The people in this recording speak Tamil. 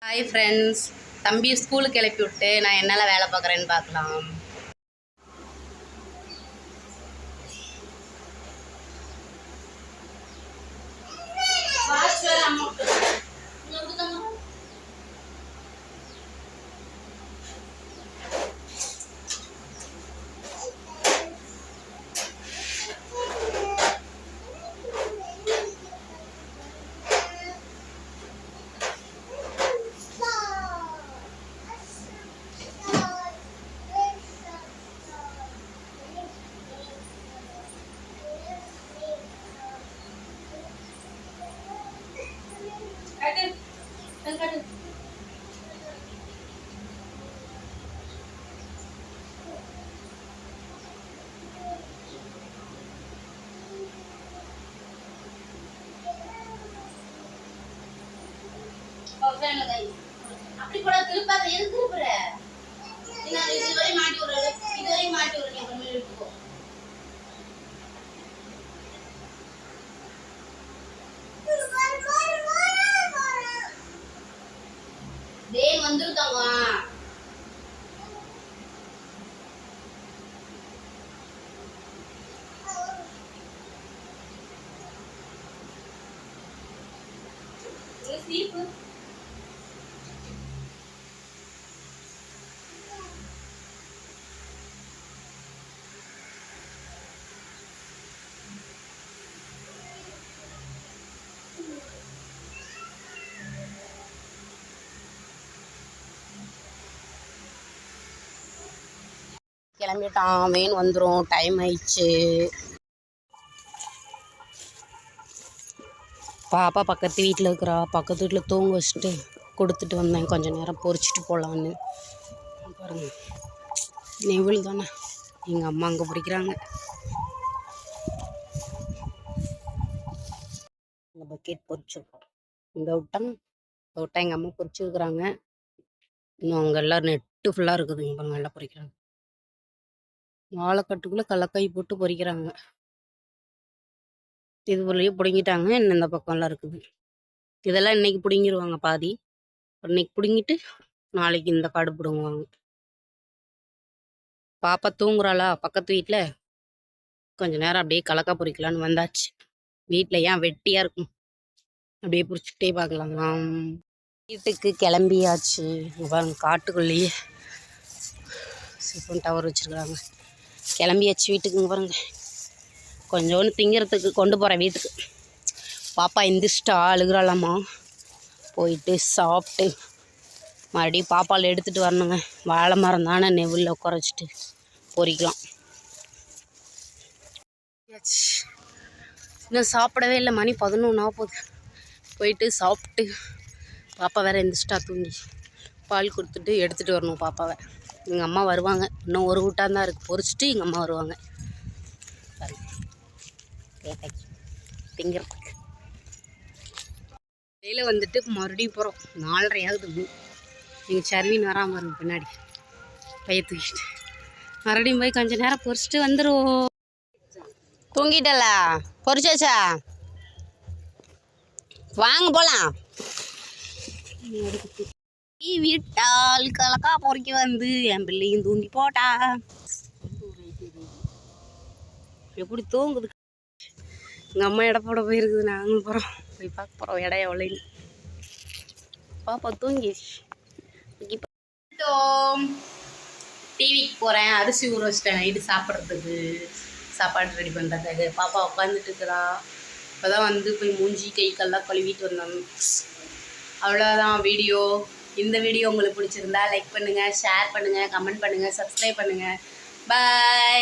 ஹாய் ஃப்ரெண்ட்ஸ், தம்பி ஸ்கூலுக்கு கிளப்பி விட்டு நான் என்னெல்லாம் வேலை பார்க்குறேன்னு பார்க்கலாம். அப்படி கூட திருப்பாத எது திருப்புற இதுவரை மாட்டி விடுறது இதுவரை மாட்டி விடுறேன் அப்புறமே எடுத்துக்கோ. தேன் வந்துருக்காங்க. சீப்பு கிளம்பிட்டான். வேன் வந்துடும், டைம் ஆயிடுச்சு. பாப்பா பக்கத்து வீட்டில் இருக்கிறா. பக்கத்து வீட்டில் தூங்க வச்சுட்டு கொடுத்துட்டு வந்தேன், கொஞ்சம் நேரம் பொறிச்சிட்டு போகலான்னு. பாருங்க, நெவில் தானே எங்கள் அம்மா அங்கே பிடிக்கிறாங்க. இந்த பக்கெட் பொறிச்சிருக்கோம். இந்த விட்டா எங்கள் அம்மா பொறிச்சிருக்கிறாங்க. இன்னும் அவங்க எல்லாம் நெட்டு ஃபுல்லாக இருக்குதுங்க. பாருங்க, எல்லாம் பொறிக்கிறாங்க. வாழைக்கட்டுக்குள்ளே கடலக்காய் போட்டு பொறிக்கிறாங்க. இது போலயே பிடுங்கிட்டாங்க. இன்னும் இந்த பக்கம்லாம் இருக்குது. இதெல்லாம் இன்னைக்கு பிடுங்கிடுவாங்க பாதி. இன்னைக்கு பிடுங்கிட்டு நாளைக்கு இந்த காடு பிடுங்குவாங்க. பாப்பா தூங்குறாளா பக்கத்து வீட்டில். கொஞ்ச நேரம் அப்படியே கலக்கா பொறிக்கலான்னு வந்தாச்சு. வீட்டில் ஏன் வெட்டியாக இருக்கும், அப்படியே பிடிச்சிக்கிட்டே பார்க்கலாம். வீட்டுக்கு கிளம்பியாச்சு. பாருங்க, காட்டுக்குள்ளேயே சிஃபோன் டவர் வச்சுருக்குறாங்க. கிளம்பியாச்சு வீட்டுக்குங்க. பாருங்க, கொஞ்சோண்டு திங்கிறதுக்கு கொண்டு போகிறேன் வீட்டுக்கு. பாப்பா எந்திரிச்சிட்டா, அழுகிறாளாம்மா. போயிட்டு சாப்பிட்டு மறுபடியும் பாப்பால் எடுத்துகிட்டு வரணுங்க. வாழை மரம் தானே, நெவுளில் உட்கார வச்சுட்டு பொறிக்கலாம். இன்னும் சாப்பிடவே இல்லை, மணி 11 ஆகுது. போயிட்டு சாப்பிட்டு பாப்பா வேறு எந்திரிச்சிட்டா தூங்கி, பால் கொடுத்துட்டு எடுத்துகிட்டு வரணும் பாப்பாவை. எங்கள் அம்மா வருவாங்க. இன்னும் ஒரு கூட்டாக தான் இருக்குது, பொறிச்சிட்டு எங்கள் அம்மா வருவாங்க. திங்கிறதுக்கு வெளியில் வந்துட்டு மறுபடியும் போகிறோம். 4:30 ஆகுது. எங்கள் சர்வின் வராமல் வரும் பின்னாடி பைய தூக்கிட்டு. மறுபடியும் போய் கொஞ்சம் நேரம் பொறிச்சிட்டு வந்துடுவோம். தூங்கிட்டல, பொறிச்சாச்சா? வாங்க போகலாம். வீட்டால் கலக்கா பொறிக்க வந்து என் பிள்ளையும் தூங்கி போட்டா. எப்படி தூங்குது. எங்கள் அம்மா எடை போட போயிருக்குது. நாங்களும் போகிறோம், போய் பார்க்க போகிறோம் இடம் எவ்வளோன்னு. பாப்பா தூங்கி டிவிக்கு போகிறேன். அரிசி ஊற வச்சிட்டேன் நைட்டு சாப்பிட்றதுக்கு, சாப்பாடு ரெடி பண்ணுறதுக்கு. பாப்பா உட்காந்துட்டு இருக்கிறா. இப்போ தான் வந்து போய் மூஞ்சி கை கல்லாம் கழுவிட்டு வந்தோம். அவ்வளோதான் வீடியோ. இந்த வீடியோ உங்களுக்கு பிடிச்சிருந்தா லைக் பண்ணுங்கள், ஷேர் பண்ணுங்கள், கமெண்ட் பண்ணுங்கள், சப்ஸ்கிரைப் பண்ணுங்கள். பாய்.